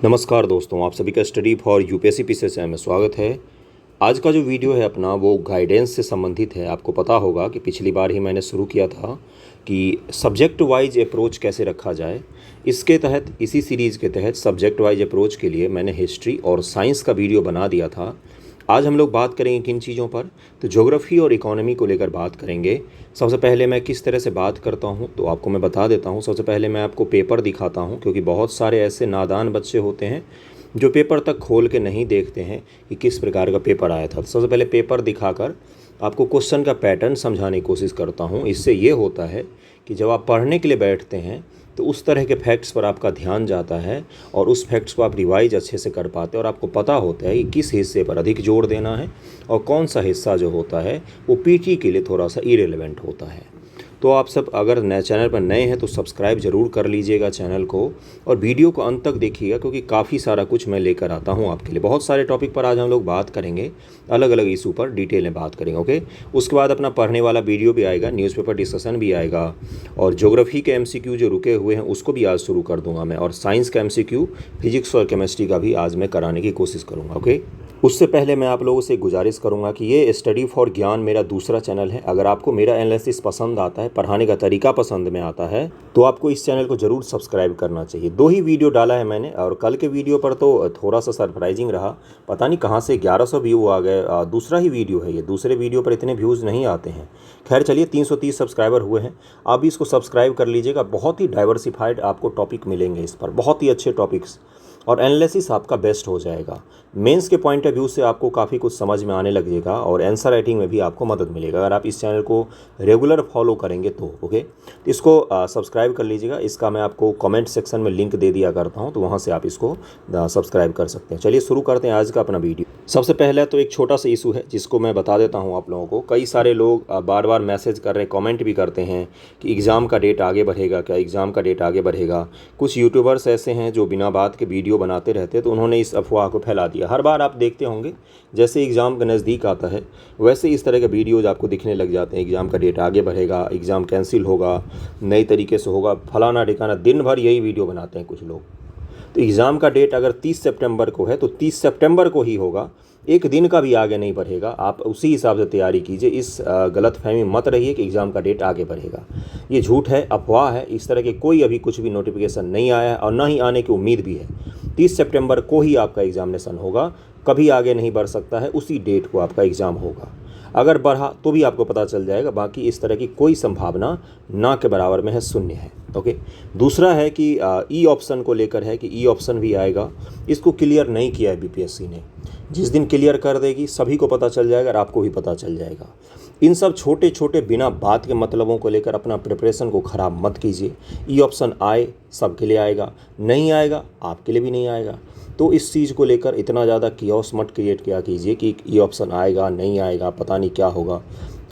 नमस्कार दोस्तों, आप सभी का स्टडी फॉर यूपीएससी पीसीएस में स्वागत है। आज का जो वीडियो है अपना वो गाइडेंस से संबंधित है। आपको पता होगा कि पिछली बार ही मैंने शुरू किया था कि सब्जेक्ट वाइज अप्रोच कैसे रखा जाए। इसके तहत इसी सीरीज़ के तहत सब्जेक्ट वाइज अप्रोच के लिए मैंने हिस्ट्री और साइंस का वीडियो बना दिया था। आज हम लोग बात करेंगे किन चीज़ों पर, तो ज्योग्राफी और इकोनॉमी को लेकर बात करेंगे। सबसे पहले मैं किस तरह से बात करता हूं तो आपको मैं बता देता हूं। सबसे पहले मैं आपको पेपर दिखाता हूं, क्योंकि बहुत सारे ऐसे नादान बच्चे होते हैं जो पेपर तक खोल के नहीं देखते हैं कि किस प्रकार का पेपर आया था। तो सबसे पहले पेपर दिखाकर आपको क्वेश्चन का पैटर्न समझाने की कोशिश करता हूँ। इससे ये होता है कि जब आप पढ़ने के लिए बैठते हैं तो उस तरह के फैक्ट्स पर आपका ध्यान जाता है और उस फैक्ट्स को आप रिवाइज अच्छे से कर पाते हैं और आपको पता होता है कि किस हिस्से पर अधिक जोर देना है और कौन सा हिस्सा जो होता है वो पीटी के लिए थोड़ा सा इरेलेवेंट होता है। तो आप सब अगर नए चैनल पर नए हैं तो सब्सक्राइब ज़रूर कर लीजिएगा चैनल को और वीडियो को अंत तक देखिएगा, क्योंकि काफ़ी सारा कुछ मैं लेकर आता हूं आपके लिए। बहुत सारे टॉपिक पर आज हम लोग बात करेंगे, अलग अलग इशू पर डिटेल में बात करेंगे। ओके, उसके बाद अपना पढ़ने वाला वीडियो भी आएगा, न्यूज़पेपर डिस्कशन भी आएगा और ज्योग्राफी के एमसीक्यू जो रुके हुए हैं उसको भी आज शुरू कर दूंगा मैं, और साइंस का एमसीक्यू फिजिक्स और केमिस्ट्री का भी आज मैं कराने की कोशिश करूँगा। ओके, उससे पहले मैं आप लोगों से गुजारिश करूंगा कि ये स्टडी फॉर ज्ञान मेरा दूसरा चैनल है। अगर आपको मेरा एनालिसिस पसंद आता है, पढ़ाने का तरीका पसंद में आता है, तो आपको इस चैनल को ज़रूर सब्सक्राइब करना चाहिए। 2 ही वीडियो डाला है मैंने और कल के वीडियो पर तो थोड़ा सा सरप्राइजिंग रहा, पता नहीं कहाँ से 1100 व्यू आ गए। दूसरा ही वीडियो है ये, दूसरे वीडियो पर इतने व्यूज़ नहीं आते हैं। खैर चलिए, 330 सब्सक्राइबर हुए हैं। आप भी इसको सब्सक्राइब कर लीजिएगा। बहुत ही डाइवर्सिफाइड आपको टॉपिक मिलेंगे इस पर, बहुत ही अच्छे टॉपिक्स, और एनालिसिस आपका बेस्ट हो जाएगा। मेंस के पॉइंट ऑफ व्यू से आपको काफ़ी कुछ समझ में आने लगेगा और आंसर राइटिंग में भी आपको मदद मिलेगा अगर आप इस चैनल को रेगुलर फॉलो करेंगे तो। ओके, इसको सब्सक्राइब कर लीजिएगा। इसका मैं आपको कमेंट सेक्शन में लिंक दे दिया करता हूं, तो वहां से आप इसको सब्सक्राइब कर सकते हैं। चलिए शुरू करते हैं आज का अपना वीडियो। सबसे पहले तो एक छोटा सा इशू है जिसको मैं बता देता हूँ आप लोगों को। कई सारे लोग बार बार मैसेज कर रहे हैं, कॉमेंट भी करते हैं कि एग्ज़ाम का डेट आगे बढ़ेगा क्या, एग्ज़ाम का डेट आगे बढ़ेगा। कुछ यूट्यूबर्स ऐसे हैं जो बिना बात के वीडियो बनाते रहते, तो उन्होंने इस अफवाह को फैला दिया। हर बार आप देखते होंगे जैसे एग्ज़ाम का नज़दीक आता है वैसे इस तरह के वीडियोज़ आपको दिखने लग जाते हैं। एग्ज़ाम का डेट आगे बढ़ेगा, एग्ज़ाम कैंसिल होगा, नई तरीके से होगा, फलाना ठिकाना, दिन भर यही वीडियो बनाते हैं कुछ लोग। तो एग्ज़ाम का डेट अगर 30 सितंबर को है तो 30 सितंबर को ही होगा, एक दिन का भी आगे नहीं बढ़ेगा। आप उसी हिसाब से तैयारी कीजिए। इस गलतफहमी मत रहिए कि एग्ज़ाम का डेट आगे बढ़ेगा। ये झूठ है, अफवाह है। इस तरह के कोई अभी कुछ भी नोटिफिकेशन नहीं आया है और ना ही आने की उम्मीद भी है। 30 सितंबर को ही आपका एग्जामिनेशन होगा, कभी आगे नहीं बढ़ सकता है, उसी डेट को आपका एग्ज़ाम होगा। अगर बढ़ा तो भी आपको पता चल जाएगा, बाकी इस तरह की कोई संभावना ना के बराबर में है, शून्य है। ओके, दूसरा है कि ई ऑप्शन को लेकर है कि ई ऑप्शन भी आएगा। इसको क्लियर नहीं किया है बीपीएससी ने। जिस दिन क्लियर कर देगी सभी को पता चल जाएगा और आपको भी पता चल जाएगा। इन सब छोटे छोटे बिना बात के मतलबों को लेकर अपना प्रिपरेशन को ख़राब मत कीजिए। ई ऑप्शन आए सबके लिए आएगा, नहीं आएगा आपके लिए भी नहीं आएगा। तो इस चीज़ को लेकर इतना ज़्यादा कियोस मत क्रिएट किया कीजिए कि ई ऑप्शन आएगा, नहीं आएगा, पता नहीं क्या होगा।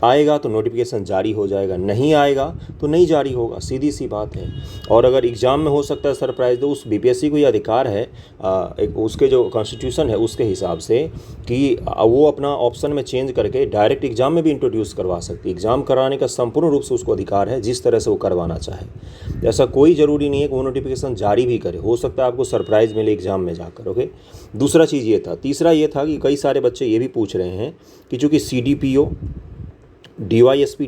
आएगा तो नोटिफिकेशन जारी हो जाएगा, नहीं आएगा तो नहीं जारी होगा, सीधी सी बात है। और अगर एग्ज़ाम में हो सकता है सरप्राइज़, तो उस बीपीएससी को ये अधिकार है एक उसके जो कॉन्स्टिट्यूशन है उसके हिसाब से कि वो अपना ऑप्शन में चेंज करके डायरेक्ट एग्ज़ाम में भी इंट्रोड्यूस करवा सकती है। एग्ज़ाम कराने का संपूर्ण रूप से उसको अधिकार है, जिस तरह से वो करवाना चाहे। ऐसा कोई ज़रूरी नहीं है कि वो नोटिफिकेशन जारी भी करे, हो सकता है आपको सरप्राइज़ मिले एग्ज़ाम में जाकर। ओके, दूसरा चीज़ ये था। तीसरा ये था कि कई सारे बच्चे ये भी पूछ रहे हैं कि चूँकि CDPO, DYSP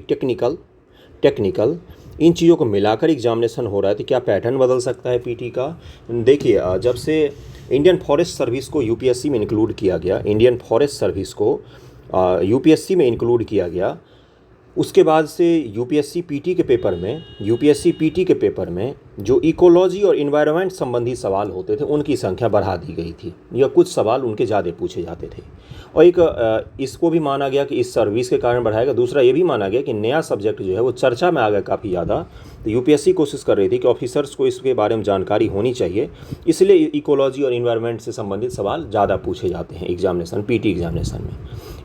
टेक्निकल इन चीज़ों को मिलाकर एग्जामिनेशन हो रहा है, तो क्या पैटर्न बदल सकता है पीटी का। देखिए, जब से इंडियन फॉरेस्ट सर्विस को यूपीएससी में इंक्लूड किया गया, इंडियन फॉरेस्ट सर्विस को यूपीएससी में इंक्लूड किया गया, उसके बाद से यूपीएससी पीटी के पेपर में जो इकोलॉजी और इन्वायरमेंट संबंधी सवाल होते थे उनकी संख्या बढ़ा दी गई थी, या कुछ सवाल उनके ज़्यादा पूछे जाते थे। और एक इसको भी माना गया कि इस सर्विस के कारण बढ़ाएगा। दूसरा ये भी माना गया कि नया सब्जेक्ट जो है वो चर्चा में आ गया काफ़ी ज़्यादा, तो यूपीएससी कोशिश कर रही थी कि ऑफिसर्स को इसके बारे में जानकारी होनी चाहिए, इसलिए इकोलॉजी और इन्वायरमेंट से संबंधित सवाल ज़्यादा पूछे जाते हैं एग्जामिनेशन, पीटी एग्जामिनेशन में।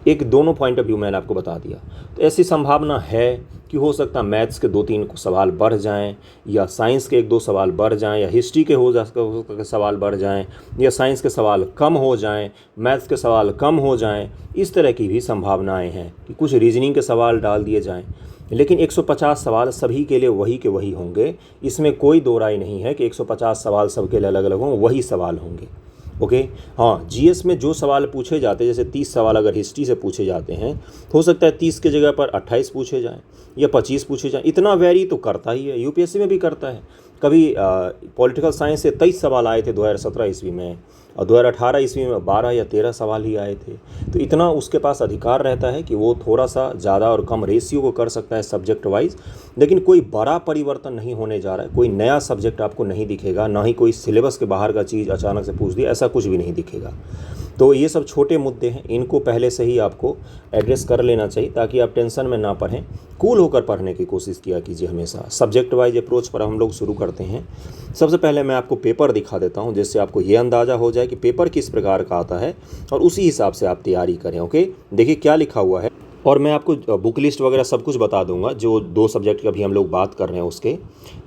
एक दोनों पॉइंट ऑफ व्यू मैंने आपको बता दिया। तो ऐसी संभावना है कि हो सकता है मैथ्स के 2-3 सवाल बढ़ जाएं, या साइंस के 1-2 सवाल बढ़ जाएं, या हिस्ट्री के सवाल बढ़ जाएं, या साइंस के सवाल कम हो जाएं, मैथ्स के सवाल कम हो जाएं। इस तरह की भी संभावनाएं हैं कि कुछ रीजनिंग के सवाल डाल दिए जाएं। लेकिन 150 सवाल सभी के लिए वही के वही होंगे, इसमें कोई दो राय नहीं है कि 150 सवाल सबके लिए अलग अलग हों, वही सवाल होंगे। ओके। हाँ, जीएस में जो सवाल पूछे जाते हैं, जैसे 30 सवाल अगर हिस्ट्री से पूछे जाते हैं तो हो सकता है 30 की जगह पर 28 पूछे जाएं या 25 पूछे जाएं, इतना वेरी तो करता ही है, यूपीएससी में भी करता है। कभी पॉलिटिकल साइंस से 23 सवाल आए थे 2017 ईस्वी में, और 2018 ईस्वी में 12 या 13 सवाल ही आए थे। तो इतना उसके पास अधिकार रहता है कि वो थोड़ा सा ज़्यादा और कम रेशियो को कर सकता है सब्जेक्ट वाइज, लेकिन कोई बड़ा परिवर्तन नहीं होने जा रहा है। कोई नया सब्जेक्ट आपको नहीं दिखेगा, ना ही कोई सिलेबस के बाहर का चीज़ अचानक से पूछ दिया, ऐसा कुछ भी नहीं दिखेगा। तो ये सब छोटे मुद्दे हैं, इनको पहले से ही आपको एड्रेस कर लेना चाहिए ताकि आप टेंशन में ना पढ़ें। कूल होकर पढ़ने की कोशिश किया कीजिए हमेशा। सब्जेक्ट वाइज अप्रोच पर हम लोग शुरू करते हैं। सबसे पहले मैं आपको पेपर दिखा देता हूं, जिससे आपको ये अंदाज़ा हो जाए कि पेपर किस प्रकार का आता है और उसी हिसाब से आप तैयारी करें। ओके, देखिए क्या लिखा हुआ है, और मैं आपको बुक लिस्ट वगैरह सब कुछ बता दूंगा जो 2 सब्जेक्ट का भी हम लोग बात कर रहे हैं उसके।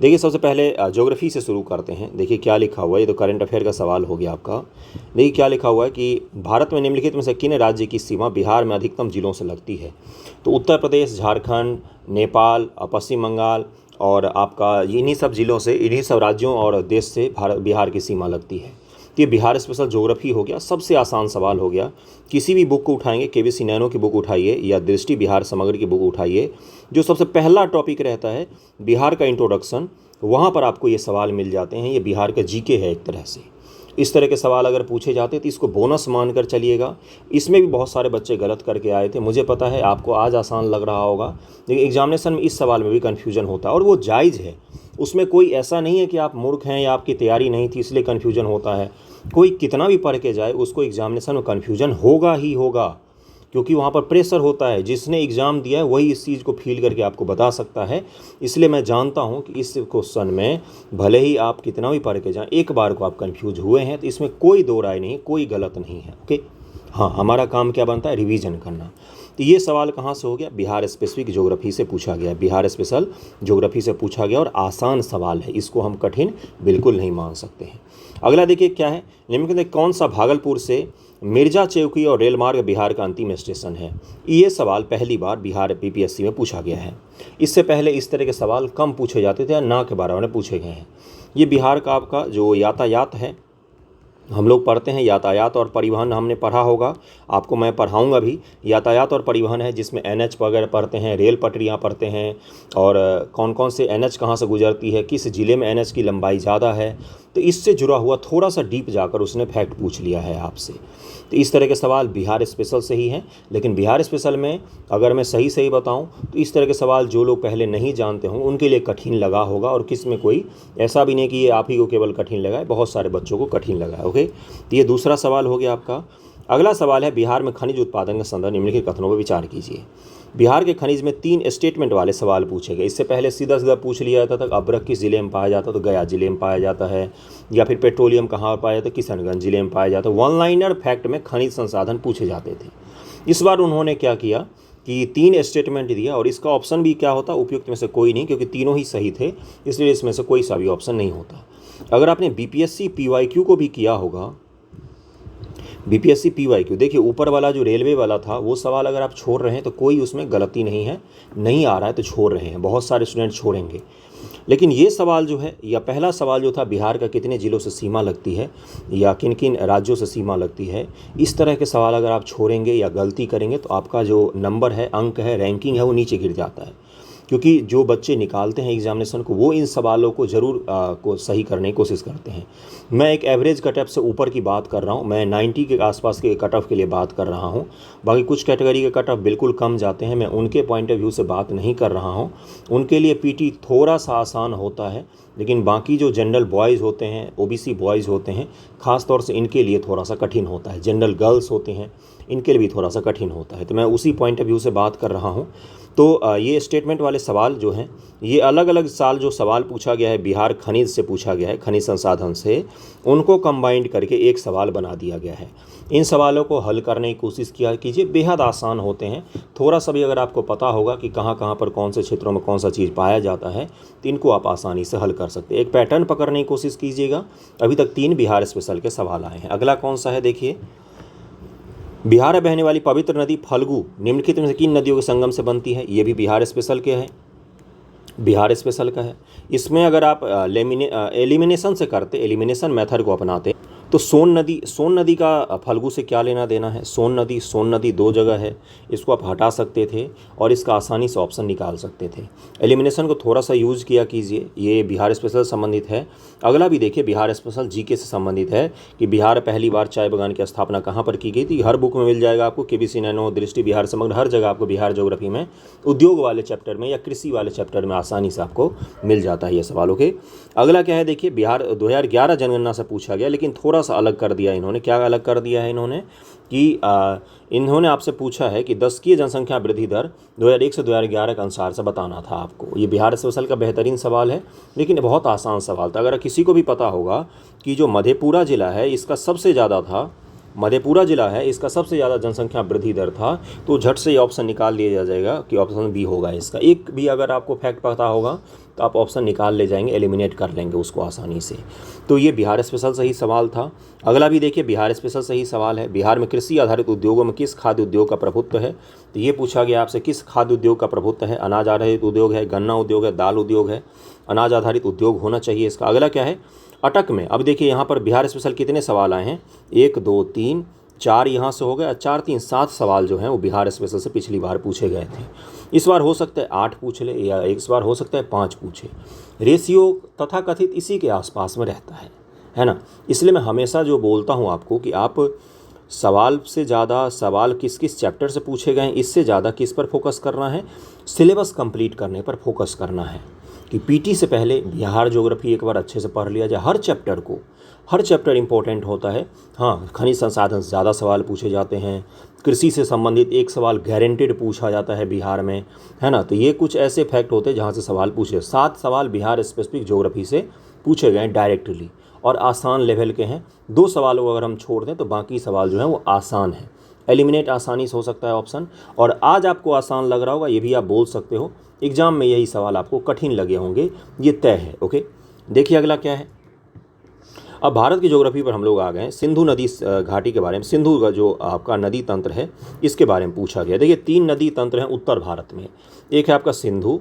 देखिए सबसे पहले ज्योग्राफी से शुरू करते हैं। देखिए क्या लिखा हुआ है, ये तो करंट अफेयर का सवाल हो गया आपका। देखिए क्या लिखा हुआ है कि भारत में निम्नलिखित में से किन राज्य की सीमा बिहार में अधिकतम जिलों से लगती है। तो उत्तर प्रदेश, झारखंड, नेपाल, पश्चिम बंगाल और आपका इन्हीं सब जिलों से, इन्हीं सब राज्यों और देश से बिहार की सीमा लगती है। तो ये बिहार स्पेशल ज्योग्राफी हो गया, सबसे आसान सवाल हो गया। किसी भी बुक को उठाएंगे, केबीसी नैनो की बुक उठाइए या दृष्टि बिहार समग्र की बुक उठाइए, जो सबसे पहला टॉपिक रहता है बिहार का इंट्रोडक्शन, वहाँ पर आपको ये सवाल मिल जाते हैं। ये बिहार का जीके है एक तरह से। इस तरह के सवाल अगर पूछे जाते तो इसको बोनस मानकर चलिएगा। इसमें भी बहुत सारे बच्चे गलत करके आए थे, मुझे पता है आपको आज आसान लग रहा होगा, लेकिन एग्जामिनेशन में इस सवाल में भी कन्फ्यूजन होता है और वो जायज़ है। उसमें कोई ऐसा नहीं है कि आप मूर्ख हैं या आपकी तैयारी नहीं थी इसलिए कन्फ्यूजन होता है। कोई कितना भी पढ़ के जाए उसको एग्जामिनेशन में कन्फ्यूजन होगा ही होगा, क्योंकि वहाँ पर प्रेशर होता है। जिसने एग्ज़ाम दिया है वही इस चीज़ को फील करके आपको बता सकता है। इसलिए मैं जानता हूँ कि इस क्वेश्चन में भले ही आप कितना भी पढ़ के जाएँ, एक बार को आप कन्फ्यूज हुए हैं तो इसमें कोई दो राय नहीं है, कोई गलत नहीं है। ओके, हाँ, हमारा काम क्या बनता है, रिवीजन करना। तो ये सवाल कहाँ से हो गया, बिहार स्पेसिफिक ज्योग्राफी से पूछा गया, बिहार स्पेशल ज्योग्राफी से पूछा गया और आसान सवाल है, इसको हम कठिन बिल्कुल नहीं मान सकते हैं। अगला देखिए क्या है, निम्नलिखित में कौन सा भागलपुर से मिर्जा चौकी और रेल मार्ग बिहार का अंतिम स्टेशन है। ये सवाल पहली बार बिहार बीपीएससी में पूछा गया है। इससे पहले इस तरह के सवाल कम पूछे जाते थे, ना के बराबर में पूछे गए हैं। ये बिहार का आपका जो यातायात है, हम लोग पढ़ते हैं यातायात और परिवहन, हमने पढ़ा होगा, आपको मैं पढ़ाऊंगा भी। यातायात और परिवहन है जिसमें एनएच वगैरह पढ़ते हैं, रेल पटरियां पढ़ते हैं, और कौन कौन से एनएच कहाँ से गुजरती है, किस ज़िले में एनएच की लंबाई ज़्यादा है। तो इससे जुड़ा हुआ थोड़ा सा डीप जाकर उसने फैक्ट पूछ लिया है आपसे। तो इस तरह के सवाल बिहार स्पेशल से ही हैं। लेकिन बिहार स्पेशल में अगर मैं सही सही बताऊं तो इस तरह के सवाल जो लोग पहले नहीं जानते हों उनके लिए कठिन लगा होगा, और किस में कोई ऐसा भी नहीं कि ये आप ही को केवल कठिन लगा है, बहुत सारे बच्चों को कठिन लगा है। ओके, तो ये दूसरा सवाल हो गया आपका। अगला सवाल है, बिहार में खनिज उत्पादन के संदर्भ निम्नलिखित कथनों पर विचार कीजिए। बिहार के खनिज में 3 स्टेटमेंट वाले सवाल पूछे गए। इससे पहले सीधा सीधा पूछ लिया जाता था अब्रक किस जिले में पाया जाता, तो गया जिले में पाया जाता है, या फिर पेट्रोलियम कहाँ पाया जाता, किशनगंज जिले में पाया जाता। वन लाइनर फैक्ट में खनिज संसाधन पूछे जाते थे। इस बार उन्होंने क्या किया कि 3 स्टेटमेंट दिया, और इसका ऑप्शन भी क्या होता, उपयुक्त में से कोई नहीं, क्योंकि तीनों ही सही थे, इसलिए इसमें से कोई सा भी ऑप्शन नहीं होता। अगर आपने बीपीएससी पीवाईक्यू को भी किया होगा, बीपीएससी पीवाईक्यू, देखिए ऊपर वाला जो रेलवे वाला था वो सवाल अगर आप छोड़ रहे हैं तो कोई उसमें गलती नहीं है, नहीं आ रहा है तो छोड़ रहे हैं, बहुत सारे स्टूडेंट छोड़ेंगे। लेकिन ये सवाल जो है, या पहला सवाल जो था बिहार का कितने ज़िलों से सीमा लगती है या किन किन राज्यों से सीमा लगती है, इस तरह के सवाल अगर आप छोड़ेंगे या गलती करेंगे तो आपका जो नंबर है, अंक है, रैंकिंग है, वो नीचे गिर जाता है। क्योंकि जो बच्चे निकालते हैं एग्जामिनेशन को वो इन सवालों को ज़रूर को सही करने की कोशिश करते हैं। मैं एक एवरेज कट ऑफ से ऊपर की बात कर रहा हूँ, मैं 90 के आसपास के कट ऑफ के लिए बात कर रहा हूँ। बाकी कुछ कैटेगरी के कट ऑफ बिल्कुल कम जाते हैं, मैं उनके पॉइंट ऑफ व्यू से बात नहीं कर रहा हूँ। उनके लिए पीटी थोड़ा सा आसान होता है, लेकिन बाकी जो जनरल बॉयज़ होते हैं, ओबीसी बॉयज़ होते हैं, ख़ास तौर से इनके लिए थोड़ा सा कठिन होता है। जनरल गर्ल्स होते हैं, इनके लिए भी थोड़ा सा कठिन होता है। तो मैं उसी पॉइंट ऑफ व्यू से बात कर रहा हूँ। तो ये स्टेटमेंट वाले सवाल जो हैं, ये अलग अलग साल जो सवाल पूछा गया है, बिहार खनिज से पूछा गया है, खनिज संसाधन से, उनको कंबाइंड करके एक सवाल बना दिया गया है। इन सवालों को हल करने की कोशिश किया कीजिए, बेहद आसान होते हैं। थोड़ा सा भी अगर आपको पता होगा कि कहाँ कहाँ पर कौन से क्षेत्रों में कौन सा चीज़ पाया जाता है, तो इनको आप आसानी से हल कर सकते हैं। एक पैटर्न पकड़ने की कोशिश कीजिएगा। अभी तक 3 बिहार स्पेशल के सवाल आए हैं। अगला कौन सा है देखिए, बिहार में बहने वाली पवित्र नदी फल्गु निम्नलिखित में से किन नदियों के संगम से बनती है? ये भी बिहार स्पेशल के है, बिहार स्पेशल का है। इसमें अगर आप एलिमिनेशन से करते, एलिमिनेशन मेथड को अपनाते तो सोन नदी का फल्गु से क्या लेना देना है? सोन नदी दो जगह है, इसको आप हटा सकते थे और इसका आसानी से ऑप्शन निकाल सकते थे। एलिमिनेशन को थोड़ा सा यूज किया कीजिए, ये बिहार स्पेशल संबंधित है। अगला भी देखिए, बिहार स्पेशल जीके से संबंधित है कि बिहार पहली बार चाय बागान की स्थापना कहाँ पर की गई थी। हर बुक में मिल जाएगा आपको, केबीसी नैनो, दृष्टि, बिहार समग्र, हर जगह आपको बिहार ज्योग्राफी में उद्योग वाले चैप्टर में या कृषि वाले चैप्टर में आसानी से आपको मिल जाता है ये सवालों के। अगला क्या है देखिए, बिहार 2011 जनगणना से पूछा गया, लेकिन थोड़ा सा अलग कर दिया इन्होंने। क्या अलग कर दिया है इन्होंने कि इन्होंने आपसे पूछा है कि दशकीय जनसंख्या वृद्धि दर 2001 से 2011 के अनुसार से बताना था आपको। ये बिहार स्पेशल का बेहतरीन सवाल है, लेकिन बहुत आसान सवाल था। अगर किसी को भी पता होगा कि जो मधेपुरा जिला है इसका सबसे ज़्यादा था, मधेपुरा जिला है इसका सबसे ज़्यादा जनसंख्या वृद्धि दर था, तो झट से ये ऑप्शन निकाल लिया जाएगा कि ऑप्शन बी होगा इसका। एक भी अगर आपको फैक्ट पता होगा तो आप ऑप्शन निकाल ले जाएंगे, एलिमिनेट कर लेंगे उसको आसानी से। तो ये बिहार स्पेशल सही सवाल था। अगला भी देखिए, बिहार स्पेशल सही सवाल है। बिहार में कृषि आधारित उद्योगों में किस खाद्य उद्योग का प्रभुत्व है? तो ये पूछा गया आपसे, किस खाद्य उद्योग का प्रभुत्व है? अनाज आधारित उद्योग है, गन्ना उद्योग है, दाल उद्योग है? अनाज आधारित उद्योग होना चाहिए इसका। अगला क्या है, अटक में। अब देखिए यहाँ पर बिहार स्पेशल कितने सवाल आए हैं, 1 2 3 4 यहाँ से हो गए, 4 3 7 सवाल जो हैं वो बिहार स्पेशल से पिछली बार पूछे गए थे। इस बार हो सकता है 8 पूछ ले, या इस बार हो सकता है 5 पूछे। रेशियो तथा कथित इसी के आसपास में रहता है ना। इसलिए मैं हमेशा जो बोलता हूँ आपको कि आप सवाल से ज़्यादा सवाल किस किस चैप्टर से पूछे गए हैं, इससे ज़्यादा किस पर फोकस करना है, सिलेबस कंप्लीट करने पर फोकस करना है। कि पीटी से पहले बिहार ज्योग्राफी एक बार अच्छे से पढ़ लिया जाए, हर चैप्टर को, हर चैप्टर इंपॉर्टेंट होता है। हाँ, खनिज संसाधन से ज़्यादा सवाल पूछे जाते हैं, कृषि से संबंधित एक सवाल गारंटेड पूछा जाता है बिहार में, है ना। तो ये कुछ ऐसे फैक्ट होते हैं जहाँ से सवाल पूछे। 7 सवाल बिहार स्पेसिफिक ज्योग्राफी से पूछे गए डायरेक्टली और आसान लेवल के हैं। 2 सवालों को अगर हम छोड़ दें तो बाकी सवाल जो हैं वो आसान हैं, एलिमिनेट आसानी से हो सकता है ऑप्शन। और आज आपको आसान लग रहा होगा, ये भी आप बोल सकते हो, एग्जाम में यही सवाल आपको कठिन लगे होंगे, ये तय है। ओके, देखिए अगला क्या है। अब भारत की ज्योग्राफी पर हम लोग आ गए हैं। सिंधु नदी घाटी के बारे में, सिंधु का जो आपका नदी तंत्र है इसके बारे में पूछा गया। देखिए 3 नदी तंत्र हैं उत्तर भारत में। एक है आपका सिंधु,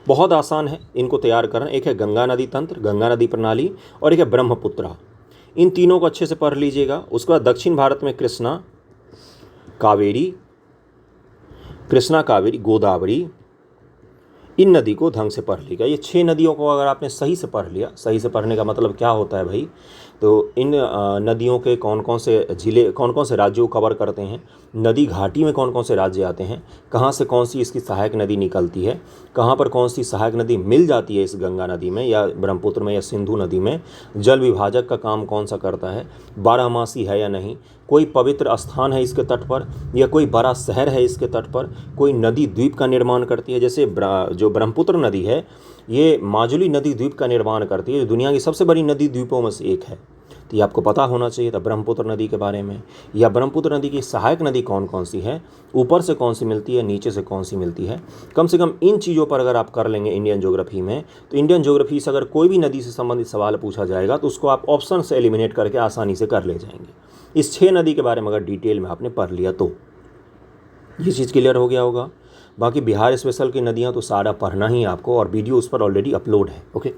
बहुत आसान है इनको तैयार करना। एक है गंगा नदी तंत्र, गंगा नदी प्रणाली, और एक है ब्रह्मपुत्रा। इन तीनों को अच्छे से पढ़ लीजिएगा। उसके बाद दक्षिण भारत में कृष्णा, कावेरी, गोदावरी, इन नदी को ढंग से पढ़ लीजिएगा। ये 6 नदियों को अगर आपने सही से पढ़ लिया, सही से पढ़ने का मतलब क्या होता है भाई, तो इन नदियों के कौन कौन से जिले, कौन कौन से राज्यों को कवर करते हैं, नदी घाटी में कौन कौन से राज्य आते हैं, कहाँ से कौन सी इसकी सहायक नदी निकलती है, कहाँ पर कौन सी सहायक नदी मिल जाती है इस गंगा नदी में या ब्रह्मपुत्र में या सिंधु नदी में, जल विभाजक का काम कौन सा करता है, बारहमासी है या नहीं, कोई पवित्र स्थान है इसके तट पर या कोई बड़ा शहर है इसके तट पर, कोई नदी द्वीप का निर्माण करती है। जैसे जो ब्रह्मपुत्र नदी है ये माजुली नदी द्वीप का निर्माण करती है, जो दुनिया की सबसे बड़ी नदी द्वीपों में से एक है। तो ये आपको पता होना चाहिए था ब्रह्मपुत्र नदी के बारे में। या ब्रह्मपुत्र नदी की सहायक नदी कौन कौन सी है, ऊपर से कौन सी मिलती है, नीचे से कौन सी मिलती है। कम से कम इन चीज़ों पर अगर आप कर लेंगे इंडियन ज्योग्राफी में, तो इंडियन ज्योग्राफी से अगर कोई भी नदी से संबंधित सवाल पूछा जाएगा तो उसको आप ऑप्शन से एलिमिनेट करके आसानी से कर ले जाएंगे। इस 6 नदी के बारे में अगर डिटेल में आपने पढ़ लिया तो ये चीज़ क्लियर हो गया होगा। बाकी बिहार स्पेशल की नदियाँ तो सारा पढ़ना ही आपको, और वीडियो उस पर ऑलरेडी अपलोड है। ओके,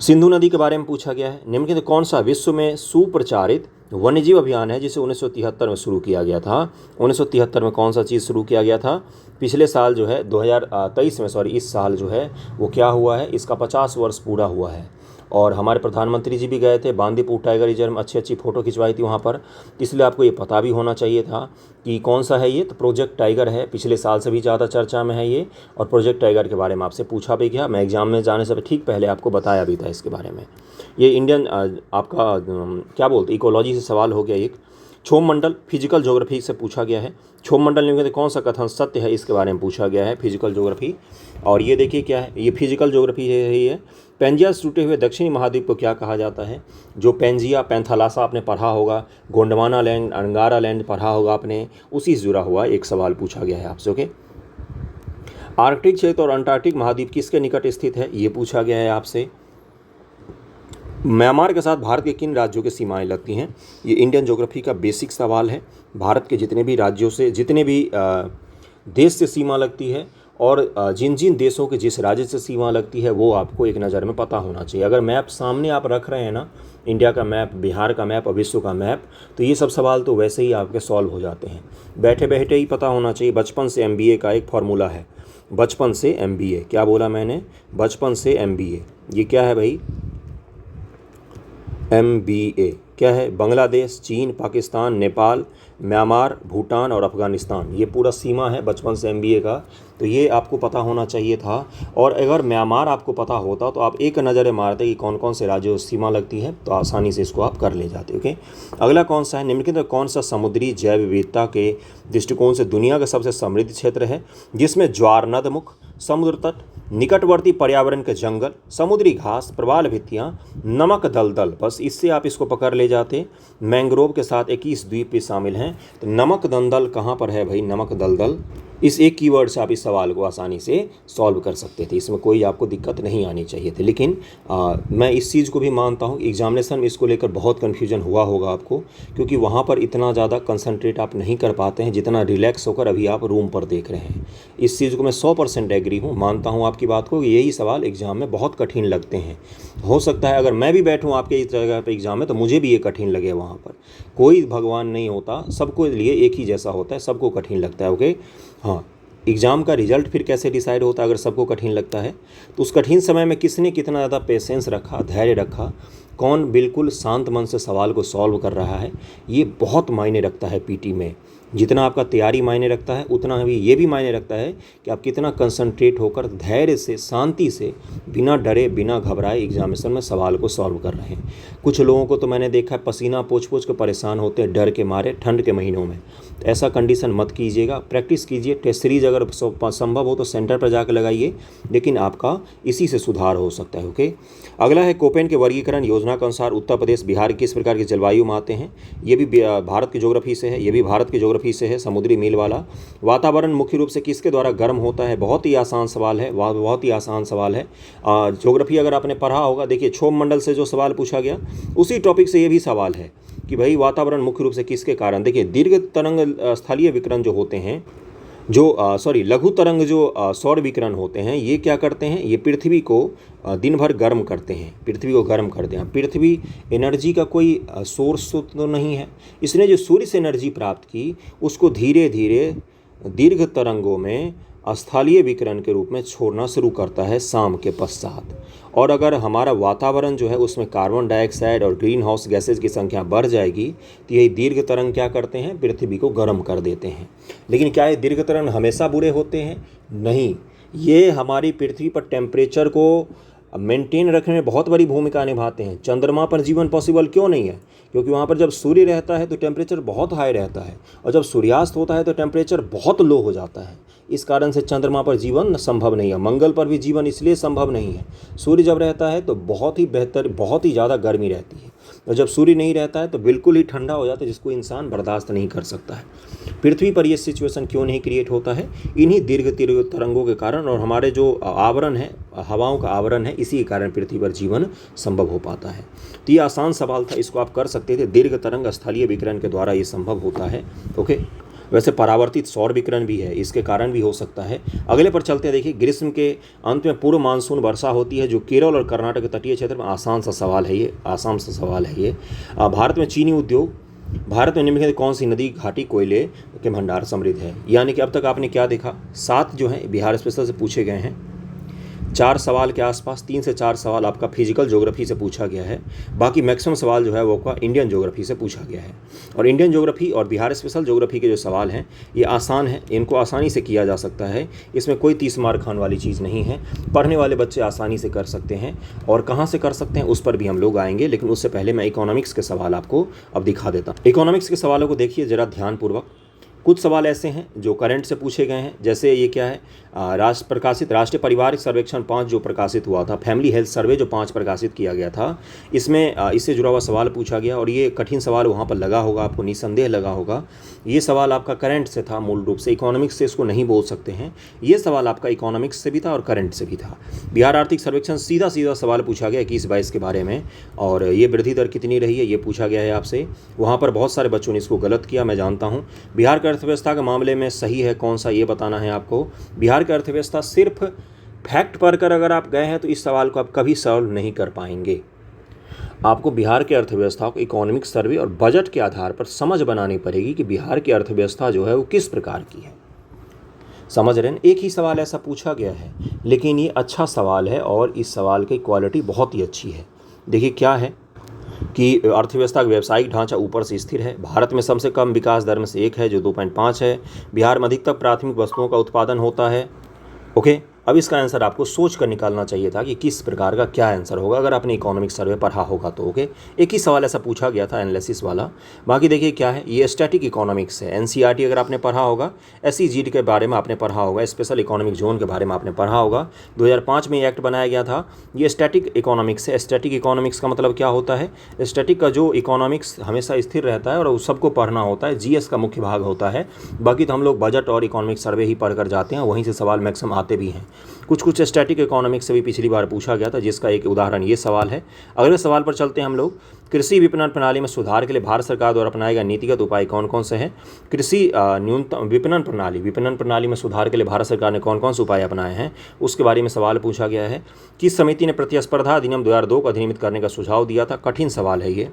सिंधु नदी के बारे में पूछा गया है। निम्नलिखित कौन सा विश्व में सुप्रचारित वन्यजीव अभियान है जिसे 1973 में शुरू किया गया था? 1973 में कौन सा चीज़ शुरू किया गया था? पिछले साल जो है 2023 में, सॉरी इस साल जो है वो क्या हुआ है, इसका 50 वर्ष पूरा हुआ है। और हमारे प्रधानमंत्री जी भी गए थे बांदीपुर टाइगर रिजर्व में, अच्छी अच्छी फ़ोटो खिंचवाई थी वहाँ पर। इसलिए आपको ये पता भी होना चाहिए था कि कौन सा है ये। तो प्रोजेक्ट टाइगर है, पिछले साल से भी ज़्यादा चर्चा में है ये, और प्रोजेक्ट टाइगर के बारे में आपसे पूछा भी गया। मैं एग्जाम में जाने से ठीक पहले आपको बताया भी था इसके बारे में। ये इंडियन आपका क्या बोलते इकोलॉजी से सवाल हो गया एक। क्षोभ मंडल फिजिकल ज्योग्राफी से पूछा गया है। क्षोभ मंडल में कौन सा कथन सत्य है इसके बारे में पूछा गया है, फिजिकल ज्योग्राफी। और ये देखिए क्या है, ये फिजिकल ज्योग्राफी है। पेंजिया से टूटे हुए दक्षिणी महाद्वीप को क्या कहा जाता है? जो पेंजिया पैंथालासा आपने पढ़ा होगा, गोंडवाना लैंड, अंगारा लैंड पढ़ा होगा आपने, उसी से जुड़ा हुआ एक सवाल पूछा गया है आपसे। ओके, आर्कटिक क्षेत्र और अंटार्कटिक महाद्वीप किसके निकट स्थित है, ये पूछा गया है आपसे। म्यांमार के साथ भारत के किन राज्यों की सीमाएं लगती हैं? ये इंडियन ज्योग्राफी का बेसिक सवाल है। भारत के जितने भी राज्यों से, जितने भी देश से सीमा लगती है और जिन जिन देशों के जिस राज्य से सीमा लगती है वो आपको एक नज़र में पता होना चाहिए। अगर मैप सामने आप रख रहे हैं ना, इंडिया का मैप, बिहार का मैप और विश्व का मैप, तो ये सब सवाल तो वैसे ही आपके सॉल्व हो जाते हैं। बैठे बैठे ही पता होना चाहिए। बचपन से MBA का एक फार्मूला है, बचपन से MBA। क्या बोला मैंने? बचपन से MBA। ये क्या है भाई? MBA क्या है? बांग्लादेश, चीन, पाकिस्तान, नेपाल, म्यांमार, भूटान और अफ़गानिस्तान, ये पूरा सीमा है बचपन से MBA का। तो ये आपको पता होना चाहिए था। और अगर म्यांमार आपको पता होता तो आप एक नज़र मारते कि कौन कौन से राज्यों से सीमा लगती है, तो आसानी से इसको आप कर ले जाते। ओके, अगला कौन सा है? निम्नलिखित में कौन सा समुद्री जैव विविधता के दृष्टिकोण से दुनिया का सबसे समृद्ध क्षेत्र है, जिसमें ज्वार नदमुख, समुद्र तट, निकटवर्ती पर्यावरण के जंगल, समुद्री घास, प्रवाल भित्तियाँ, नमक दलदल, बस इससे आप इसको पकड़ ले जाते। मैंग्रोव के साथ 21 द्वीप भी शामिल हैं। तो नमक दलदल कहाँ पर है भाई? नमक दलदल, इस एक कीवर्ड से आप इस सवाल को आसानी से सॉल्व कर सकते थे, इसमें कोई आपको दिक्कत नहीं आनी चाहिए थी। लेकिन मैं इस चीज़ को भी मानता हूँ, एग्जामिनेशन में इसको लेकर बहुत कन्फ्यूजन हुआ होगा आपको, क्योंकि वहाँ पर इतना ज़्यादा कंसंट्रेट आप नहीं कर पाते हैं जितना रिलैक्स होकर अभी आप रूम पर देख रहे हैं। इस चीज़ को मैं 100% एग्री हूँ, मानता हूँ आपकी बात को। यही सवाल एग्ज़ाम में बहुत कठिन लगते हैं। हो सकता है अगर मैं भी बैठूँ आपके इस जगह पर एग्ज़ाम में तो मुझे भी ये कठिन लगे। वहाँ पर कोई भगवान नहीं होता, सबको लिए एक ही जैसा होता है, सबको कठिन लगता है। ओके, हाँ, एग्ज़ाम का रिजल्ट फिर कैसे डिसाइड होता है अगर सबको कठिन लगता है? तो उस कठिन समय में किसने कितना ज़्यादा पेशेंस रखा, धैर्य रखा, कौन बिल्कुल शांत मन से सवाल को सॉल्व कर रहा है, ये बहुत मायने रखता है पीटी में। जितना आपका तैयारी मायने रखता है उतना भी ये भी मायने रखता है कि आप कितना कंसंट्रेट होकर धैर्य से, शांति से, बिना डरे बिना घबराए एग्जामिनेशन में सवाल को सॉल्व कर रहे हैं। कुछ लोगों को तो मैंने देखा है पसीना पोंछ पोंछ के परेशान होते हैं डर के मारे ठंड के महीनों में। तो ऐसा कंडीशन मत कीजिएगा, प्रैक्टिस कीजिए। टेस्ट सीरीज अगर संभव हो तो सेंटर पर जाकर लगाइए, लेकिन आपका इसी से सुधार हो सकता है। ओके, अगला है कोपेन के वर्गीकरण योजना के अनुसार उत्तर प्रदेश, बिहार किस प्रकार की जलवायु में आते हैं? ये भी भारत की ज्योग्राफी से है, ये भी भारत की ज्योग्राफी से है, समुद्री मील वाला। वातावरण मुख्य रूप से किसके द्वारा गर्म होता है? बहुत ही आसान सवाल है, बहुत ही आसान सवाल है। ज्योग्राफी अगर आपने पढ़ा होगा, देखिए क्षोभ मंडल से जो सवाल पूछा गया उसी टॉपिक से ये भी सवाल है कि भाई वातावरण मुख्य रूप से किसके कारण। देखिए दीर्घ तरंग स्थलीय विकिरण जो होते हैं, लघु तरंग जो सौर विकिरण होते हैं, ये क्या करते हैं? ये पृथ्वी को दिन भर गर्म करते हैं, पृथ्वी को गर्म करते हैं। पृथ्वी एनर्जी का कोई सोर्स तो नहीं है, इसने जो सूर्य से एनर्जी प्राप्त की उसको धीरे धीरे दीर्घ तरंगों में स्थलीय विकिरण के रूप में छोड़ना शुरू करता है शाम के पश्चात। और अगर हमारा वातावरण जो है उसमें कार्बन डाइऑक्साइड और ग्रीन हाउस गैसेज की संख्या बढ़ जाएगी तो यही दीर्घ तरंग क्या करते हैं? पृथ्वी को गर्म कर देते हैं। लेकिन क्या ये दीर्घ तरंग हमेशा बुरे होते हैं? नहीं, ये हमारी पृथ्वी पर टेम्परेचर को मेंटेन रखने में बहुत बड़ी भूमिका निभाते हैं। चंद्रमा पर जीवन पॉसिबल क्यों नहीं है? क्योंकि वहाँ पर जब सूर्य रहता है तो टेम्परेचर बहुत हाई रहता है, और जब सूर्यास्त होता है तो टेम्परेचर बहुत लो हो जाता है। इस कारण से चंद्रमा पर जीवन संभव नहीं है। मंगल पर भी जीवन इसलिए संभव नहीं है, सूर्य जब रहता है तो बहुत ही बेहतर, बहुत ही ज़्यादा गर्मी रहती है, और जब सूर्य नहीं रहता है तो बिल्कुल ही ठंडा हो जाता है, जिसको इंसान बर्दाश्त नहीं कर सकता है। पृथ्वी पर यह सिचुएशन क्यों नहीं क्रिएट होता है? इन्हीं दीर्घ तरंगों के कारण, और हमारे जो आवरण है, हवाओं का आवरण है, इसी के कारण पृथ्वी पर जीवन संभव हो पाता है। तो ये आसान सवाल था, इसको आप कर सकते थे। दीर्घ तरंग स्थलीय विकिरण के द्वारा ये संभव होता है। ओके, वैसे परावर्तित सौर विकिरण भी है, इसके कारण भी हो सकता है। अगले पर चलते हैं। देखिए ग्रीष्म के अंत में पूर्व मानसून वर्षा होती है जो केरल और कर्नाटक के तटीय क्षेत्र में। आसान सा सवाल है ये, आसान सा सवाल है ये। भारत में चीनी उद्योग, भारत में निम्नलिखित कौन सी नदी घाटी कोयले के भंडार समृद्ध है? यानी कि अब तक आपने क्या देखा, 7 जो है बिहार स्पेशल से पूछे गए हैं, 4 सवाल के आसपास, 3 से 4 सवाल आपका फिजिकल ज्योग्राफी से पूछा गया है। बाकी मैक्सिमम सवाल जो है वो आपका इंडियन ज्योग्राफी से पूछा गया है। और इंडियन ज्योग्राफी और बिहार स्पेशल ज्योग्राफी के जो सवाल हैं ये आसान है, इनको आसानी से किया जा सकता है। इसमें कोई 30 मार्क खाने वाली चीज़ नहीं है, पढ़ने वाले बच्चे आसानी से कर सकते हैं। और कहाँ से कर सकते हैं उस पर भी हम लोग आएंगे, लेकिन उससे पहले मैं इकोनॉमिक्स के सवाल आपको अब दिखा देता हूँ। इकोनॉमिक्स के सवालों को देखिए ज़रा ध्यानपूर्वक। कुछ सवाल ऐसे हैं जो करंट से पूछे गए हैं, जैसे ये क्या है, राष्ट्रीय पारिवारिक सर्वेक्षण 5 जो प्रकाशित हुआ था, फैमिली हेल्थ सर्वे जो 5 प्रकाशित किया गया था, इसमें इससे जुड़ा हुआ सवाल पूछा गया और ये कठिन सवाल वहाँ पर लगा होगा, आपको निसंदेह लगा होगा। ये सवाल आपका करंट से था, मूल रूप से इकोनॉमिक्स से इसको नहीं बोल सकते हैं। ये सवाल आपका इकोनॉमिक्स से भी था और करंट से भी था। बिहार आर्थिक सर्वेक्षण सीधा सवाल पूछा गया 21-22 के बारे में, और ये वृद्धि दर कितनी रही है ये पूछा गया है आपसे। वहाँ पर बहुत सारे बच्चों ने इसको गलत किया, मैं जानता हूँ। बिहार की अर्थव्यवस्था के मामले में सही है कौन सा, ये बताना है आपको। बिहार की अर्थव्यवस्था सिर्फ फैक्ट पढ़कर अगर आप गए हैं तो इस सवाल को आप कभी सॉल्व नहीं कर पाएंगे। आपको बिहार की अर्थव्यवस्था को इकोनॉमिक सर्वे और बजट के आधार पर समझ बनानी पड़ेगी कि बिहार की अर्थव्यवस्था जो है वो किस प्रकार की है। समझ रहे हैं? एक ही सवाल ऐसा पूछा गया है, लेकिन ये अच्छा सवाल है और इस सवाल की क्वालिटी बहुत ही अच्छी है। देखिए क्या है कि अर्थव्यवस्था का व्यावसायिक ढांचा ऊपर से स्थिर है। भारत में सबसे कम विकास दर में से एक है जो 2.5 है। बिहार में अधिकतर प्राथमिक वस्तुओं का उत्पादन होता है। ओके, अब इसका आंसर आपको सोच कर निकालना चाहिए था कि किस प्रकार का क्या आंसर होगा अगर आपने इकोनॉमिक सर्वे पढ़ा होगा तो। ओके, एक ही सवाल ऐसा पूछा गया था एनालिसिस वाला। बाकी देखिए क्या है, ये स्टैटिक इकोनॉमिक्स है। एनसीईआरटी अगर आपने पढ़ा होगा, एसईजेड के बारे में आपने पढ़ा होगा, स्पेशल इकोनॉमिक जोन के बारे में आपने पढ़ा होगा। 2005 में ये एक्ट बनाया गया था। ये स्टैटिक इकोनॉमिक्स है। स्टैटिक इकोनॉमिक्स का मतलब क्या होता है? स्टैटिक का जो इकोनॉमिक्स हमेशा स्थिर रहता है और उस सबको पढ़ना होता है। जीएस का मुख्य भाग होता है। बाकी तो हम लोग बजट और इकोनॉमिक सर्वे ही पढ़ कर जाते हैं, वहीं से सवाल मैक्सिमम आते भी हैं। कुछ स्टैटिक इकोनॉमिक्स से भी पिछली बार पूछा गया था, जिसका एक उदाहरण ये सवाल है। अगले सवाल पर चलते हैं हम लोग। कृषि विपणन प्रणाली में सुधार के लिए भारत सरकार द्वारा अपनाए गए नीतिगत उपाय कौन कौन से हैं? कृषि न्यूनतम विपणन प्रणाली में सुधार के लिए भारत सरकार ने कौन कौन से उपाय अपनाए हैं, उसके बारे में सवाल पूछा गया है। किस समिति ने प्रतिस्पर्धा अधिनियम 2002 को अधिनियमित करने का सुझाव दिया था? कठिन सवाल है ये,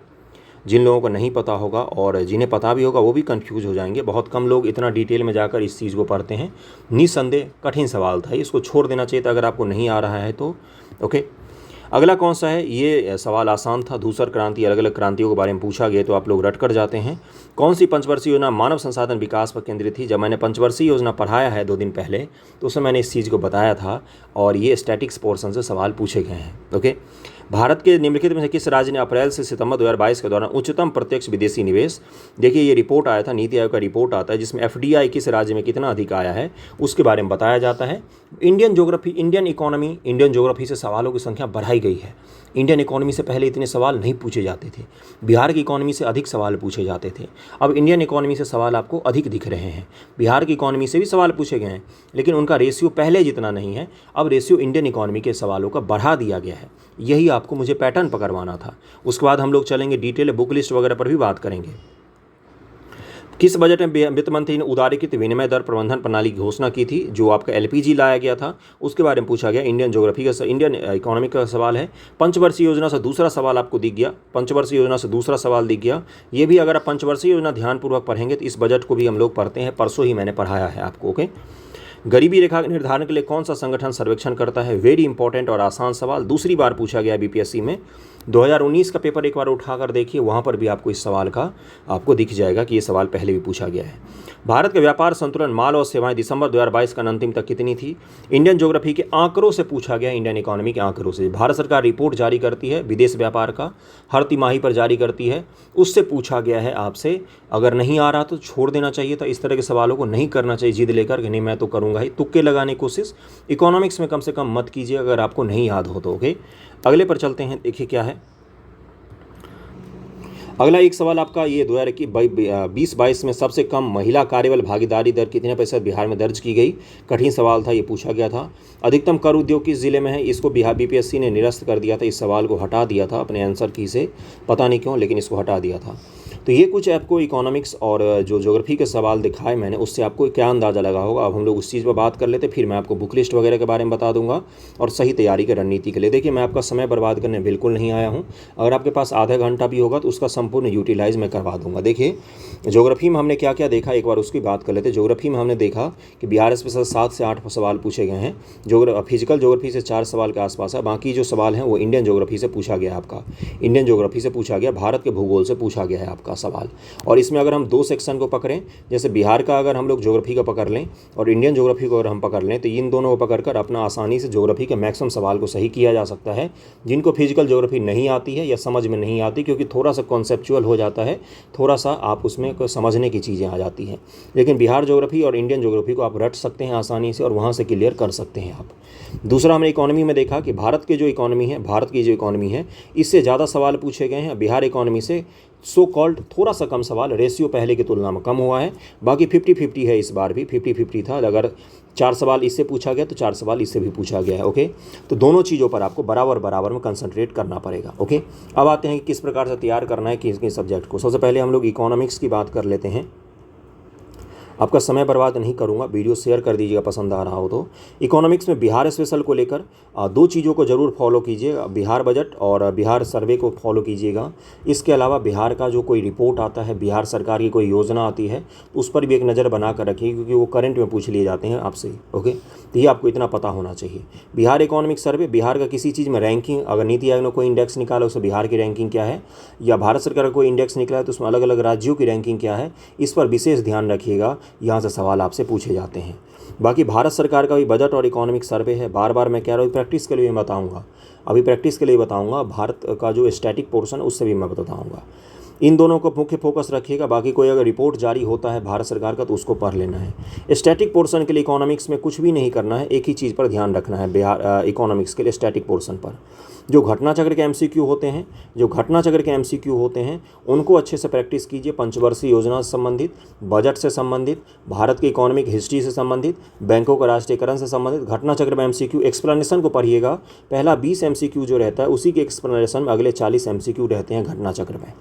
जिन लोगों को नहीं पता होगा और जिन्हें पता भी होगा वो भी कंफ्यूज हो जाएंगे। बहुत कम लोग इतना डिटेल में जाकर इस चीज़ को पढ़ते हैं। निसंदेह कठिन सवाल था, इसको छोड़ देना चाहिए था अगर आपको नहीं आ रहा है तो। ओके, अगला कौन सा है? ये सवाल आसान था। धूसर क्रांति, अलग अलग क्रांतियों के बारे में पूछा गया तो आप लोग रट कर जाते हैं। कौन सी पंचवर्षीय योजना मानव संसाधन विकास पर केंद्रित थी? जब मैंने पंचवर्षीय योजना पढ़ाया है 2 दिन पहले तो उसमें मैंने इस चीज़ को बताया था और ये स्टैटिक्स पोर्शन से सवाल पूछे गए हैं। ओके, भारत के निम्नलिखित में से किस राज्य ने अप्रैल से सितंबर 2022 के दौरान उच्चतम प्रत्यक्ष विदेशी निवेश? देखिए ये रिपोर्ट आया था, नीति आयोग का रिपोर्ट आता है जिसमें एफडीआई किस राज्य में कितना अधिक आया है उसके बारे में बताया जाता है। इंडियन ज्योग्राफी से सवालों की संख्या बढ़ाई गई है। इंडियन इकोनॉमी से पहले इतने सवाल नहीं पूछे जाते थे। बिहार की इकोनॉमी से अधिक सवाल पूछे जाते थे। अब इंडियन इकोनॉमी से सवाल आपको अधिक दिख रहे हैं। बिहार की इकोनॉमी से भी सवाल पूछे गए हैं, लेकिन उनका रेशियो पहले जितना नहीं है। अब रेशियो इंडियन इकोनॉमी के सवालों का बढ़ा दिया गया है। यही आपको मुझे पैटर्न पकड़वाना था। उसके बाद हम लोग चलेंगे डिटेल बुक लिस्ट वगैरह पर भी बात करेंगे। किस बजट में वित्त मंत्री ने उदारीकृत विनिमय दर प्रबंधन प्रणाली की घोषणा की थी? जो आपका एलपीजी लाया गया था उसके बारे में पूछा गया। इंडियन इकोनॉमी का सवाल है। पंचवर्षीय योजना से दूसरा सवाल आपको दिख गया। पंचवर्षीय योजना से दूसरा सवाल दिख गया। ये भी अगर आप पंचवर्षीय योजना ध्यानपूर्वक पढ़ेंगे तो इस बजट को भी हम लोग पढ़ते हैं, परसों ही मैंने पढ़ाया है आपको। ओके, गरीबी रेखा के निर्धारण के लिए कौन सा संगठन सर्वेक्षण करता है? वेरी इंपॉर्टेंट और आसान सवाल, दूसरी बार पूछा गया बीपीएससी में। 2019 का पेपर एक बार उठाकर देखिए, वहाँ पर भी आपको इस सवाल का आपको दिख जाएगा कि ये सवाल पहले भी पूछा गया है। भारत का व्यापार संतुलन माल और सेवाएं दिसंबर 2022 का अंतिम तक कितनी थी? इंडियन ज्योग्राफी के आंकड़ों से पूछा गया। इंडियन इकोनॉमी के आंकड़ों से भारत सरकार रिपोर्ट जारी करती है विदेश व्यापार का, हर तिमाही पर जारी करती है, उससे पूछा गया है आपसे। अगर नहीं आ रहा तो छोड़ देना चाहिए था। इस तरह के सवालों को नहीं करना चाहिए जिद लेकर कि नहीं मैं तो करूँगा ही। तुक्के लगाने की कोशिश इकोनॉमिक्स में कम से कम मत कीजिए अगर आपको नहीं याद हो तो। ओके, अगले पर चलते हैं। देखिए क्या है अगला एक सवाल आपका। ये 2020-22 में सबसे कम महिला कार्यबल भागीदारी दर कितने प्रतिशत बिहार में दर्ज की गई? कठिन सवाल था, ये पूछा गया था। अधिकतम कर उद्योग किस जिले में है? इसको बिहार बीपीएससी ने निरस्त कर दिया था। इस सवाल को हटा दिया था अपने आंसर की से, पता नहीं क्यों, लेकिन इसको हटा दिया था। तो ये कुछ आपको इकोनॉमिक्स और जो ज्योग्राफी के सवाल दिखाए मैंने, उससे आपको क्या अंदाज़ा लगा होगा। अब हम लोग उस चीज़ पर बात कर लेते, फिर मैं आपको बुक लिस्ट वगैरह के बारे में बता दूंगा और सही तैयारी की रणनीति के लिए। देखिए मैं आपका समय बर्बाद करने बिल्कुल नहीं आया हूँ। अगर आपके पास आधा घंटा भी होगा तो उसका संपूर्ण यूटिलाइज मैं करवा दूंगा। देखिए ज्योग्राफी में हमने क्या क्या देखा, एक बार उसकी बात कर लेते। ज्योग्राफी में हमने देखा कि बिहार स्पेशल 7 से 8 सवाल पूछे गए हैं। फिजिकल ज्योग्राफी से 4 सवाल के आसपास है। बाकी जो सवाल हैं वो इंडियन ज्योग्राफी से पूछा गया। आपका इंडियन ज्योग्राफी से पूछा गया, भारत के भूगोल से पूछा गया है आपका। आपका सवाल। और इसमें अगर हम 2 सेक्शन को पकड़ें, जैसे बिहार का अगर हम लोग ज्योग्राफी का पकड़ लें और इंडियन ज्योग्राफी को अगर हम पकड़ लें, तो इन दोनों को पकड़कर अपना आसानी से ज्योग्राफी के मैक्सिमम सवाल को सही किया जा सकता है। जिनको फिजिकल ज्योग्राफी नहीं आती है या समझ में नहीं आती, क्योंकि थोड़ा सा कॉन्सेप्चुअल हो जाता है, थोड़ा सा आप उसमें समझने की चीज़ें आ जाती हैं, लेकिन बिहार ज्योग्राफी और इंडियन ज्योग्राफी को आप रट सकते हैं आसानी से और वहाँ से क्लियर कर सकते हैं आप। दूसरा, हमने इकोनॉमी में देखा कि भारत की जो इकोनॉमी है इससे ज़्यादा सवाल पूछे गए हैं। बिहार इकोनॉमी से सो कॉल्ड थोड़ा सा कम सवाल, रेशियो पहले की तुलना में कम हुआ है। बाकी 50-50 है, इस बार भी 50-50 था। अगर 4 सवाल इससे पूछा गया तो 4 सवाल इससे भी पूछा गया है। ओके, तो दोनों चीज़ों पर आपको बराबर में कंसंट्रेट करना पड़ेगा। ओके, अब आते हैं कि किस प्रकार से तैयार करना है किस सब्जेक्ट को। सबसे पहले हम लोग इकोनॉमिक्स की बात कर लेते हैं। आपका समय बर्बाद नहीं करूंगा, वीडियो शेयर कर दीजिएगा पसंद आ रहा हो तो। इकोनॉमिक्स में बिहार स्पेशल को लेकर 2 चीज़ों को ज़रूर फॉलो कीजिएगा, बिहार बजट और बिहार सर्वे को फॉलो कीजिएगा। इसके अलावा बिहार का जो कोई रिपोर्ट आता है, बिहार सरकार की कोई योजना आती है, उस पर भी एक नज़र बना कर रखिए, क्योंकि वो करंट में पूछ लिए जाते हैं आपसे। ओके, तो ये आपको इतना पता होना चाहिए। बिहार इकोनॉमिक सर्वे, बिहार का किसी चीज़ में रैंकिंग, अगर नीति आयोग ने कोई इंडेक्स निकाला उसमें बिहार की रैंकिंग क्या है, या भारत सरकार का कोई इंडेक्स निकला है तो उसमें अलग अलग राज्यों की रैंकिंग क्या है, इस पर विशेष ध्यान रखिएगा। यहाँ से सवाल आपसे पूछे जाते हैं। बाकी भारत सरकार का भी बजट और इकोनॉमिक सर्वे है। बार बार मैं कह रहा हूँ, प्रैक्टिस के लिए मैं बताऊँगा, अभी प्रैक्टिस के लिए बताऊँगा। भारत का जो स्टैटिक पोर्शन है उससे भी मैं बताऊँगा। इन दोनों को मुख्य फोकस रखिएगा। बाकी कोई अगर रिपोर्ट जारी होता है भारत सरकार का तो उसको पढ़ लेना है। स्टैटिक पोर्शन के लिए इकोनॉमिक्स में कुछ भी नहीं करना है, एक ही चीज़ पर ध्यान रखना है बिहार इकोनॉमिक्स के लिए स्टैटिक पोर्शन पर। जो घटना चक्र के एमसीक्यू होते हैं उनको अच्छे से प्रैक्टिस कीजिए। पंचवर्षीय योजना से संबंधित, बजट से संबंधित, भारत की इकोनॉमिक हिस्ट्री से संबंधित, बैंकों का राष्ट्रीयकरण से संबंधित घटना चक्र में एमसीक्यू एक्सप्लेनेशन को पढ़िएगा। पहला 20 एमसीक्यू जो रहता है उसी के एक्सप्लेनेशन में अगले 40 एमसीक्यू रहते हैं घटना चक्र में,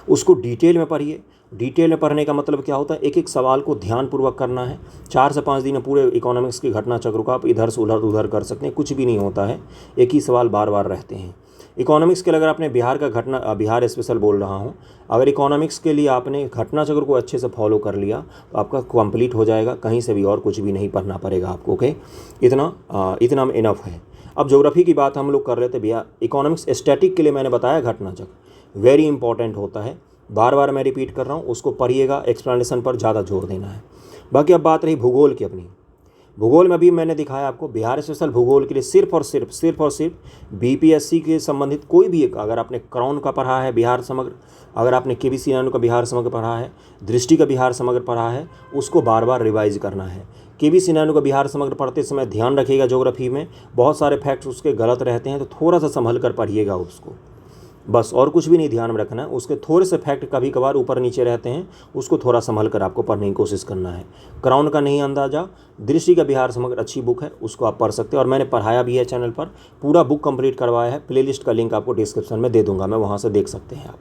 उसको डिटेल में पढ़िए। डिटेल में पढ़ने का मतलब क्या होता है, एक एक सवाल को ध्यानपूर्वक करना है। 4 से 5 दिन में पूरे इकोनॉमिक्स की घटना चक्र को आप इधर से उधर कर सकते हैं, कुछ भी नहीं होता है, एक ही सवाल बार बार रहते हैं। इकोनॉमिक्स के लिए अगर आपने बिहार स्पेशल बोल रहा हूँ, अगर इकोनॉमिक्स के लिए आपने घटना चक्र को अच्छे से फॉलो कर लिया तो आपका कंप्लीट हो जाएगा, कहीं से भी और कुछ भी नहीं पढ़ना पड़ेगा आपको। ओके, इतना इनफ है। अब ज्योग्राफी की बात हम लोग कर रहे थे भैया। इकोनॉमिक्स स्टैटिक के लिए मैंने बताया घटना चक्र वेरी इंपॉर्टेंट होता है, बार बार मैं रिपीट कर रहा हूँ, उसको पढ़िएगा, एक्सप्लेनेशन पर ज़्यादा जोर देना है। बाकी अब बात रही भूगोल की अपनी। भूगोल में भी मैंने दिखाया आपको, बिहार स्पेशल भूगोल के लिए सिर्फ और सिर्फ बीपीएससी के संबंधित कोई भी एक, अगर आपने क्राउन का पढ़ा है बिहार समग्र, अगर आपने केबीसी नानू का बिहार समग्र पढ़ा है, दृष्टि का बिहार समग्र पढ़ा है, उसको बार बार रिवाइज करना है। केबीसी नानू का बिहार समग्र पढ़ते समय ध्यान रखिएगा, ज्योग्राफी में बहुत सारे फैक्ट्स उसके गलत रहते हैं, तो थोड़ा सा संभल कर पढ़िएगा उसको, बस और कुछ भी नहीं ध्यान में रखना है। उसके थोड़े से फैक्ट कभी कभार ऊपर नीचे रहते हैं, उसको थोड़ा संभल कर आपको पढ़ने की कोशिश करना है। क्राउन का नहीं अंदाजा, दृष्टि का बिहार समग्र अच्छी बुक है, उसको आप पढ़ सकते हैं, और मैंने पढ़ाया भी है चैनल पर, पूरा बुक कंप्लीट करवाया है। प्लेलिस्ट का लिंक आपको डिस्क्रिप्शन में दे दूंगा मैं, वहाँ से देख सकते हैं आप।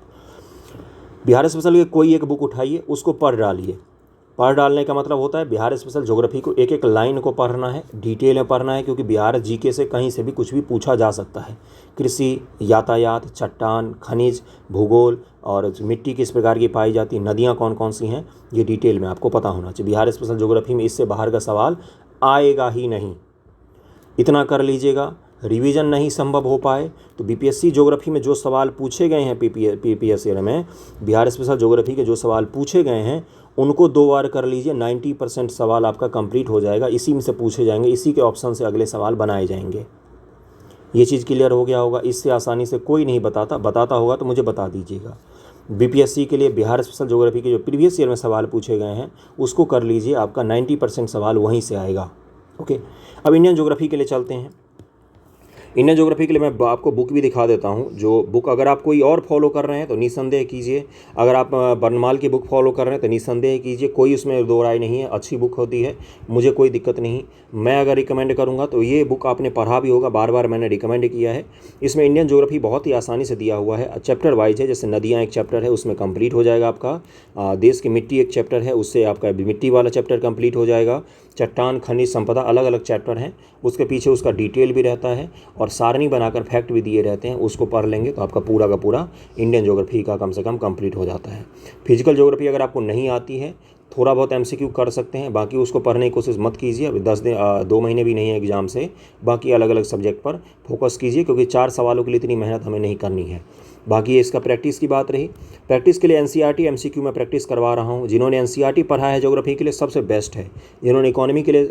बिहार स्पेशल की कोई एक बुक उठाइए, उसको पढ़ डालिए। पढ़ डालने का मतलब होता है बिहार स्पेशल ज्योग्राफी को एक एक लाइन को पढ़ना है, डिटेल में पढ़ना है, क्योंकि बिहार जीके से कहीं से भी कुछ भी पूछा जा सकता है। कृषि, यातायात, चट्टान, खनिज, भूगोल और मिट्टी किस प्रकार की पाई जाती है, नदियाँ कौन कौन सी हैं, ये डिटेल में आपको पता होना चाहिए। बिहार स्पेशल ज्योग्राफी में इससे बाहर का सवाल आएगा ही नहीं, इतना कर लीजिएगा। रिवीजन नहीं संभव हो पाए तो बीपीएससी ज्योग्राफी में जो सवाल पूछे गए हैं पीपीएससी में, बिहार स्पेशल ज्योग्राफी के जो सवाल पूछे गए हैं उनको 2 बार कर लीजिए, 90% सवाल आपका कंप्लीट हो जाएगा। इसी में से पूछे जाएंगे, इसी के ऑप्शन से अगले सवाल बनाए जाएंगे। ये चीज़ क्लियर हो गया होगा। इससे आसानी से कोई नहीं बताता होगा तो मुझे बता दीजिएगा। बीपीएससी के लिए बिहार स्पेशल ज्योग्राफी के जो प्रीवियस ईयर में सवाल पूछे गए हैं उसको कर लीजिए, आपका 90% सवाल वहीं से आएगा। ओके, अब इंडियन ज्योग्राफी के लिए चलते हैं। इंडियन ज्योग्राफी के लिए मैं आपको बुक भी दिखा देता हूँ, जो बुक अगर आप कोई और फॉलो कर रहे हैं तो निसंदेह कीजिए। अगर आप बर्नमाल की बुक फॉलो कर रहे हैं तो निसंदेह कीजिए, कोई उसमें दो राय नहीं है, अच्छी बुक होती है, मुझे कोई दिक्कत नहीं। मैं अगर रिकमेंड करूँगा तो ये बुक आपने पढ़ा भी होगा, बार बार मैंने रिकमेंड किया है। इसमें इंडियन ज्योग्राफी बहुत ही आसानी से दिया हुआ है, चैप्टर वाइज है। जैसे नदियाँ एक चैप्टर है, उसमें कंप्लीट हो जाएगा आपका। देश की मिट्टी एक चैप्टर है, उससे आपका मिट्टी वाला चैप्टर कंप्लीट हो जाएगा। चट्टान, खनिज, संपदा अलग अलग चैप्टर हैं, उसके पीछे उसका डिटेल भी रहता है और सारणी बनाकर फैक्ट भी दिए रहते हैं। उसको पढ़ लेंगे तो आपका पूरा का पूरा इंडियन ज्योग्राफी का कम से कम कंप्लीट हो जाता है। फिजिकल ज्योग्राफी अगर आपको नहीं आती है, थोड़ा बहुत एमसीक्यू कर सकते हैं, बाकी उसको पढ़ने की कोशिश मत कीजिए। अभी 2 महीने भी नहीं है एग्जाम से, बाकी अलग अलग सब्जेक्ट पर फोकस कीजिए, क्योंकि 4 सवालों के लिए इतनी मेहनत हमें नहीं करनी है। बाकी ये इसका प्रैक्टिस की बात रही। प्रैक्टिस के लिए एनसीईआरटी एमसीक्यू में प्रैक्टिस करवा रहा हूँ। जिन्होंने एनसीईआरटी पढ़ा है ज्योग्राफी के लिए सबसे बेस्ट है, जिन्होंने इकोनॉमी के लिए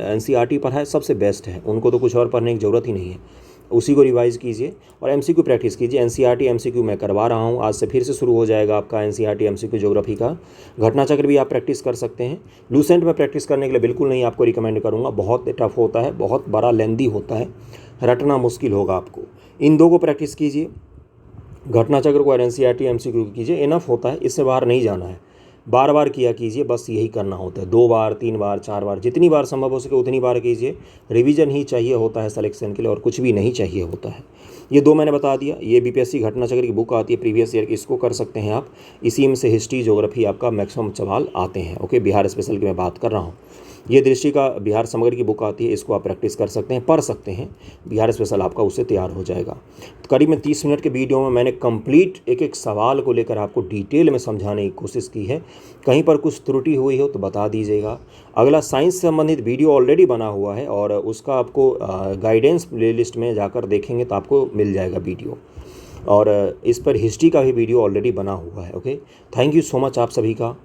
एनसीईआरटी पढ़ा है सबसे बेस्ट है, उनको तो कुछ और पढ़ने की ज़रूरत ही नहीं है। उसी को रिवाइज कीजिए और एमसीक्यू प्रैक्टिस कीजिए। एनसीईआरटी एमसीक्यू मैं करवा रहा हूँ, आज से फिर से शुरू हो जाएगा आपका एनसीईआरटी एमसीक्यू ज्योग्राफी का। घटना चक्र भी आप प्रैक्टिस कर सकते हैं। लूसेंट में प्रैक्टिस करने के लिए बिल्कुल नहीं आपको रिकमेंड करूँगा, बहुत टफ होता है, बहुत बड़ा लेंदी होता है, रटना मुश्किल होगा आपको। इन दो को प्रैक्टिस कीजिए, घटना चक्र को और एनसीईआरटी एमसीक्यू कीजिए, इनफ होता है, इससे बाहर नहीं जाना है। बार बार किया कीजिए, बस यही करना होता है। 2 बार 3 बार 4 बार जितनी बार संभव हो सके उतनी बार कीजिए। रिवीजन ही चाहिए होता है सिलेक्शन के लिए, और कुछ भी नहीं चाहिए होता है। ये 2 मैंने बता दिया। ये बीपीएससी घटना चक्र की बुक आती है प्रीवियस ईयर की, इसको कर सकते हैं आप। इसी में से हिस्ट्री ज्योग्राफी आपका मैक्सिमम सवाल आते हैं। ओके, बिहार स्पेशल की मैं बात कर रहा हूँ। ये दृष्टि का बिहार समग्र की बुक आती है, इसको आप प्रैक्टिस कर सकते हैं, पढ़ सकते हैं। बिहार स्पेशल आपका उससे तैयार हो जाएगा। करीब में 30 मिनट के वीडियो में मैंने कंप्लीट एक एक सवाल को लेकर आपको डिटेल में समझाने की कोशिश की है। कहीं पर कुछ त्रुटि हुई हो तो बता दीजिएगा। अगला साइंस से संबंधित वीडियो ऑलरेडी बना हुआ है, और उसका आपको गाइडेंस प्लेलिस्ट में जाकर देखेंगे तो आपको मिल जाएगा वीडियो, और इस पर हिस्ट्री का भी वीडियो ऑलरेडी बना हुआ है। Okay, thank you so much आप सभी का।